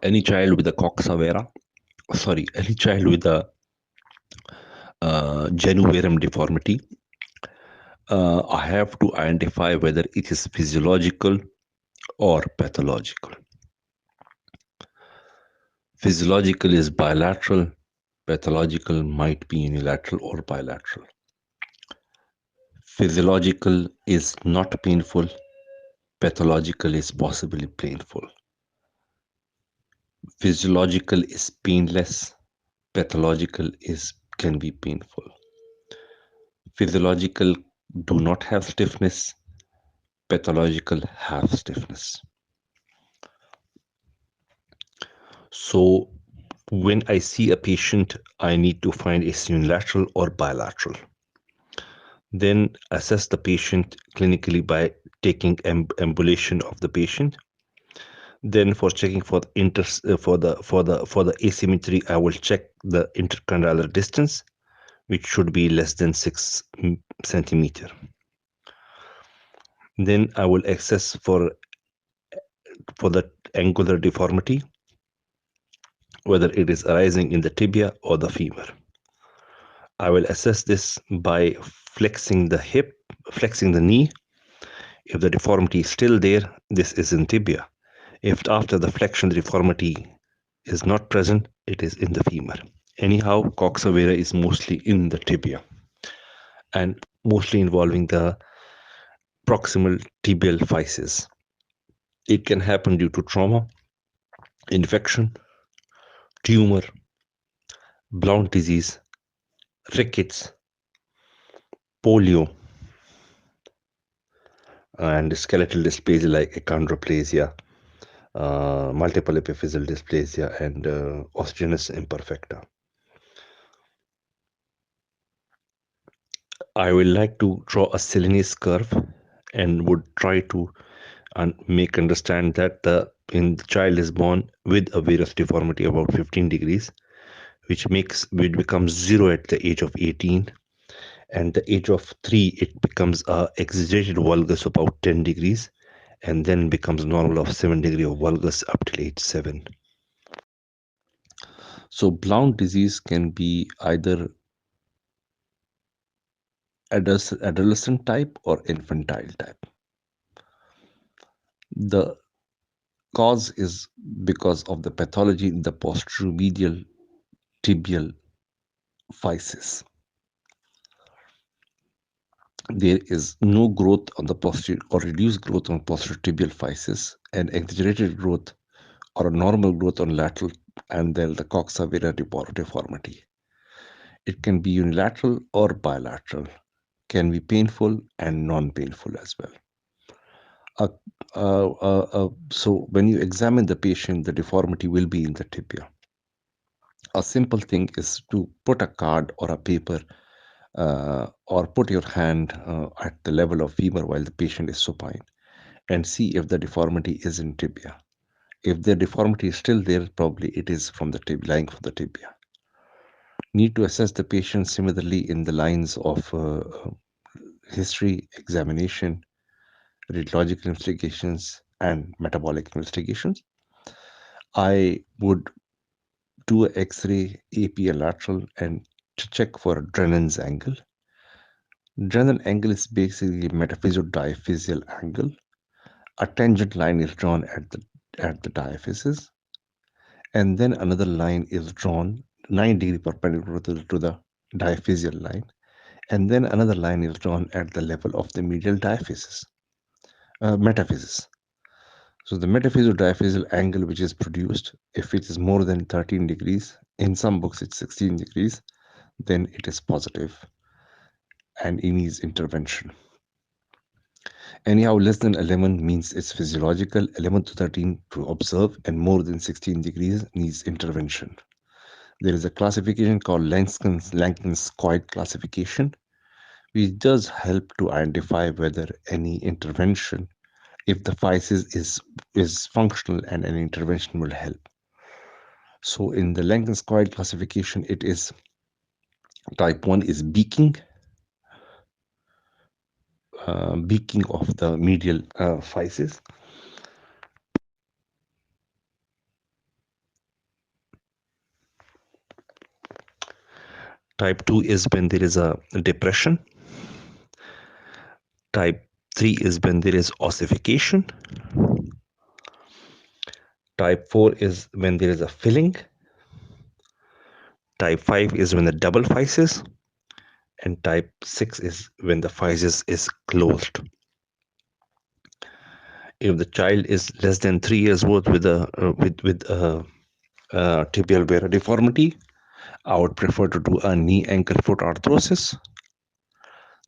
Any child with a any child with a Genu varum deformity, I have to identify whether it is physiological or pathological. Physiological is bilateral, pathological might be unilateral or bilateral. Physiological is not painful, pathological is possibly painful. Physiological is painless, pathological can be painful. Physiological do not have stiffness, pathological have stiffness. So when I see a patient, I need to find is unilateral or bilateral. Then assess the patient clinically by taking ambulation of the patient. Then for checking for the asymmetry, I will check the intercondylar distance, which should be less than 6 centimeter. Then I will assess for the angular deformity, whether it is arising in the tibia or the femur. I will assess this by flexing the knee. If the deformity is still there, this is in tibia. If after the flexion the deformity is not present, it is in the femur. Anyhow, coxa vara is mostly in the tibia and mostly involving the proximal tibial physis. It can happen due to trauma, infection, tumor, Blount disease, rickets, polio, and skeletal dysplasia like achondroplasia, multiple epiphyseal dysplasia, and osteogenesis imperfecta. I will like to draw a Silenus curve and would try to make understand that the child is born with a varus deformity about 15 degrees, which becomes 0 at the age of 18, and the age of 3 it becomes a exaggerated valgus about 10 degrees, and then becomes normal of 7 degree of valgus up till age 7. So Blount disease can be either adolescent type or infantile type. The cause is because of the pathology in the posteromedial tibial physis. There is no growth on the posterior or reduced growth on posterior tibial physis, and exaggerated growth or a normal growth on lateral, and then the coxa vara deformity. It can be unilateral or bilateral, can be painful and non-painful as well. So when you examine the patient, the deformity will be in the tibia. A simple thing is to put a card or a paper or put your hand at the level of femur while the patient is supine and see if the deformity is in tibia. If the deformity is still there, probably it is from the tibia, lying from the tibia. Need to assess the patient similarly in the lines of history, examination, radiological investigations, and metabolic investigations. I would do an X-ray, AP lateral, and to check for Drennan's angle. Drennan angle is basically metaphysio-diaphyseal angle. A tangent line is drawn at the diaphysis, and then another line is drawn 9 degree perpendicular to the diaphyseal line, and then another line is drawn at the level of the medial diaphysis, metaphysis. So the metaphysio-diaphyseal angle which is produced, if it is more than 13 degrees, in some books it's 16 degrees, then it is positive and it needs intervention. Anyhow, less than 11 means it's physiological, 11 to 13 to observe, and more than 16 degrees needs intervention. There is a classification called Lanken's-Coit classification, which does help to identify whether any intervention, if the physis is functional, and an intervention will help. So in the Lanken's-Coit classification, it is type 1 is beaking of the medial physis. Type 2 is when there is a depression. Type 3 is when there is ossification. Type 4 is when there is a filling. Type 5 is when the double physis. And type 6 is when the physis is closed. If the child is less than 3 years old with a tibial vera deformity, I would prefer to do a knee ankle foot arthrosis.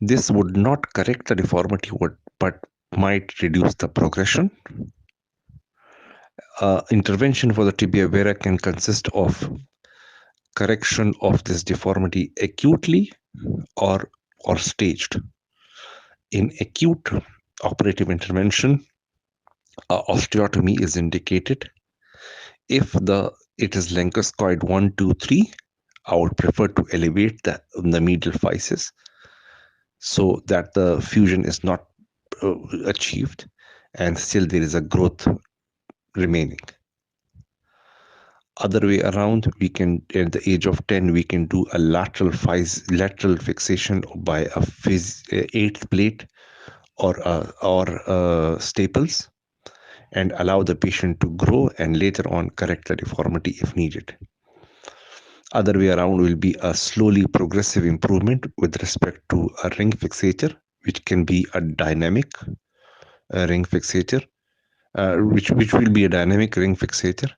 This would not correct the deformity, but might reduce the progression. Intervention for the tibia vera can consist of correction of this deformity acutely or staged. In acute operative intervention, osteotomy is indicated. If it is lankoscoid 1, 2, 3, I would prefer to elevate the medial physis so that the fusion is not achieved and still there is a growth remaining. Other way around, we can, at the age of 10, we can do a lateral fixation by a eighth plate or staples, and allow the patient to grow and later on correct the deformity if needed. Other way around will be a slowly progressive improvement with respect to a ring fixator, which can be a dynamic ring fixator, which will be a dynamic ring fixator.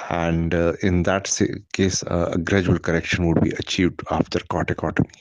And in that case, a gradual correction would be achieved after corticotomy.